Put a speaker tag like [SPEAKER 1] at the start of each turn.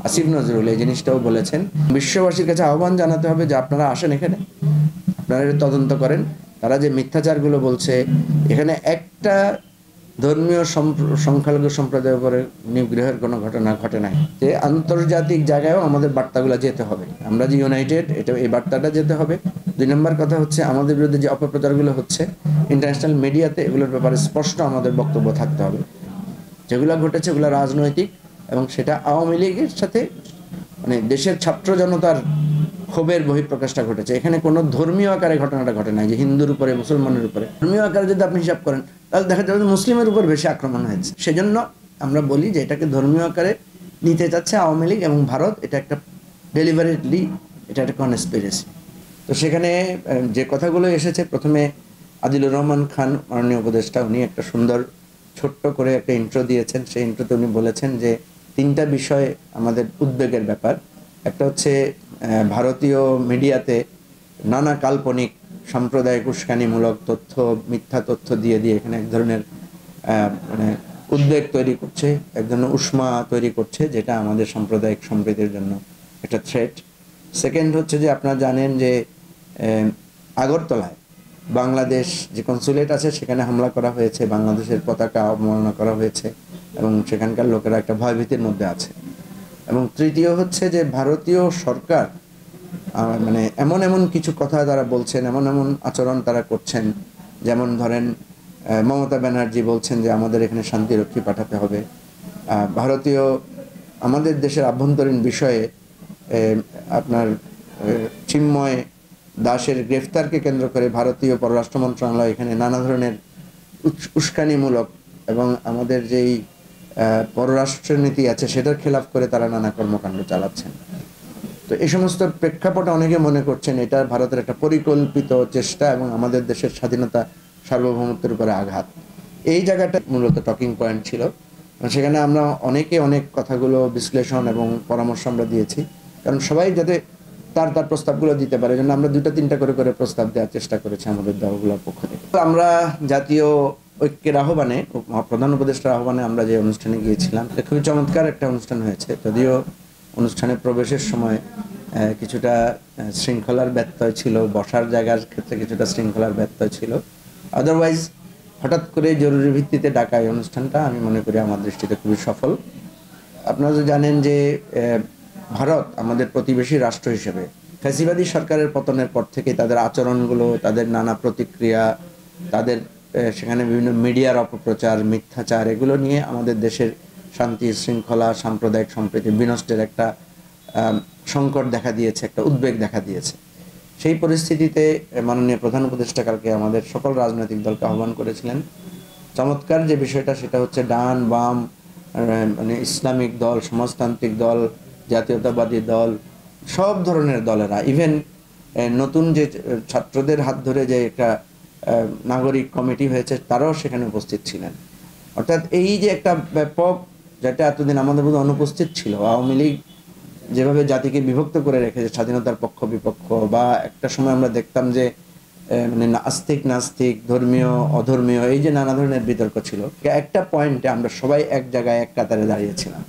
[SPEAKER 1] আসিফ নজরুল এই জিনিসটাও বলেছেন। বিশ্ববাসীর কাছে আহ্বান জানাতে হবে যে আপনারা আসেন এখানে, আপনারা তদন্ত করেন। তারা যে মিথ্যাচারগুলো বলছে, এখানে একটা ধর্মীয় সংখ্যালঘু সম্প্রদায়ের উপরে নিগ্রহের কোনো ঘটনা ঘটে নাই। যে আন্তর্জাতিক জায়গায়ও আমাদের বার্তাগুলো যেতে হবে, আমরা যে ইউনাইটেড, এটা এই বার্তাটা যেতে হবে। 2 নম্বর কথা হচ্ছে আমাদের বিরুদ্ধে যে অপপ্রচারগুলো হচ্ছে ইন্টারন্যাশনাল মিডিয়াতে, এগুলোর ব্যাপারে স্পষ্ট আমাদের বক্তব্য থাকতে হবে। যেগুলো ঘটেছে ওগুলো রাজনৈতিক, এবং সেটা আওয়ামী লীগের সাথে মানে দেশের ছাত্র জনতার ক্ষোভের বহিঃপ্রকাশটা ঘটেছে। এখানে কোনো ধর্মীয় আকারে ঘটনাটা ঘটে নাই যে হিন্দুর উপরে মুসলমানের উপরে। ধর্মীয় আকারে যদি আপনি হিসাব করেন তাহলে দেখা যাবে মুসলিমের উপর বেশি আক্রমণ হয়েছে। সেজন্য আমরা বলি যে এটাকে ধর্মীয় আকারে নিতে চাচ্ছে আওয়ামী লীগ এবং ভারত। এটা একটা ডেলিভারেটলি, এটা একটা কনস্পিরেসি। তো সেখানে যে কথাগুলো এসেছে, প্রথমে আদিলুর রহমান খান মাননীয় উপদেষ্টা, উনি একটা সুন্দর ছোট্ট করে একটা ইন্ট্রো দিয়েছেন। সেই ইন্ট্রোতে উনি বলেছেন যে 3টা বিষয় আমাদের উদ্বেগের ব্যাপার। একটা হচ্ছে ভারতীয় মিডিয়াতে নানা কাল্পনিক সাম্প্রদায়িক উস্কানিমূলক তথ্য, মিথ্যা তথ্য দিয়ে দিয়ে এখানে এক ধরনের মানে উদ্বেগ তৈরি করছে, এক ধরনের উষ্মা তৈরি করছে, যেটা আমাদের সাম্প্রদায়িক সম্প্রীতির জন্য একটা থ্রেট। সেকেন্ড হচ্ছে যে আপনারা জানেন যে আগরতলায় বাংলাদেশ যে কনসুলেট আছে সেখানে হামলা করা হয়েছে, বাংলাদেশের পতাকা অবমাননা করা হয়েছে, এবং সেখানকার লোকেরা একটা ভয়ভীতির মধ্যে আছে। এবং তৃতীয় হচ্ছে যে ভারতীয় সরকার মানে এমন এমন কিছু কথা তারা বলছেন, এমন এমন আচরণ তারা করছেন, যেমন ধরেন মমতা ব্যানার্জি বলছেন যে আমাদের এখানে শান্তিরক্ষী পাঠাতে হবে। ভারতীয় আমাদের দেশের আভ্যন্তরীণ বিষয়ে আপনার চিন্ময় দাসের গ্রেফতারকে কেন্দ্র করে ভারতীয় পররাষ্ট্র মন্ত্রণালয় এখানে নানা ধরনের উস্কানিমূলক এবং আমাদের যেই পররাষ্ট্র নীতি আছে সেটার খেলাফ করে তারা নানা কর্মকাণ্ড চালাচ্ছেন। তো এই সমস্ত প্রেক্ষাপটে অনেকে মনে করছেন এটা ভারতের একটা পরিকল্পিত চেষ্টা এবং আমাদের দেশের স্বাধীনতা সার্বভৌমত্বের উপরে আঘাত। এই জায়গাটা মূলত টকিং পয়েন্ট ছিল। সেখানে আমরা অনেকে অনেক কথাগুলো বিশ্লেষণ এবং পরামর্শ আমরা দিয়েছি, কারণ সবাই যাতে তার তার প্রস্তাবগুলো দিতে পারে, জন্য আমরা 2-3টা করে করে প্রস্তাব দেওয়ার চেষ্টা করেছি আমাদের দলগুলোর পক্ষ থেকে। আমরা জাতীয় ঐক্যের আহ্বানে, প্রধান উপদেষ্টার আহ্বানে আমরা যে অনুষ্ঠানে গিয়েছিলাম, খুবই চমৎকার একটা অনুষ্ঠান হয়েছে। যদিও অনুষ্ঠানে প্রবেশের সময় কিছুটা শৃঙ্খলার ব্যত্যয় ছিল, বসার জায়গার ক্ষেত্রে কিছুটা শৃঙ্খলার ব্যত্যয় ছিল। আদারওয়াইজ হঠাৎ করে জরুরি ভিত্তিতে ডাকা এই অনুষ্ঠানটা আমি মনে করি আমার দৃষ্টিতে খুবই সফল। আপনারা তো জানেন যে ভারত আমাদের প্রতিবেশী রাষ্ট্র হিসেবে ফ্যাসিবাদী সরকারের পতনের পর থেকে তাদের আচরণগুলো, তাদের নানা প্রতিক্রিয়া, তাদের সেখানে বিভিন্ন মিডিয়ার অপপ্রচার, মিথ্যাচার, এগুলো নিয়ে আমাদের দেশের শান্তি শৃঙ্খলা সাম্প্রদায়িক সম্প্রীতি বিনষ্টের একটা সংকট দেখা দিয়েছে, একটা উদ্বেগ দেখা দিয়েছে। সেই পরিস্থিতিতে মাননীয় প্রধান উপদেষ্টা কালকে আমাদের সকল রাজনৈতিক দলকে আহ্বান করেছিলেন। চমৎকার যে বিষয়টা সেটা হচ্ছে ডান বাম মানে ইসলামিক দল, সমাজতান্ত্রিক দল, জাতীয়তাবাদী দল, সব ধরনের দলেরা, ইভেন নতুন যে ছাত্রদের হাত ধরে যে একটা নাগরিক কমিটি হয়েছে তারাও সেখানে উপস্থিত ছিলেন। অর্থাৎ এই যে একটা ব্যাপক, যেটা এতদিন আমাদের মধ্যে অনুপস্থিত ছিল, আওয়ামী লীগ যেভাবে জাতিকে বিভক্ত করে রেখেছে, স্বাধীনতার পক্ষ বিপক্ষ, বা একটা সময় আমরা দেখতাম যে মানে আস্তিক নাস্তিক, ধর্মীয় অধর্মীয়, এই যে নানা ধরনের বিতর্ক ছিল, একটা পয়েন্টে আমরা সবাই এক জায়গায় এক কাতারে দাঁড়িয়েছিলাম।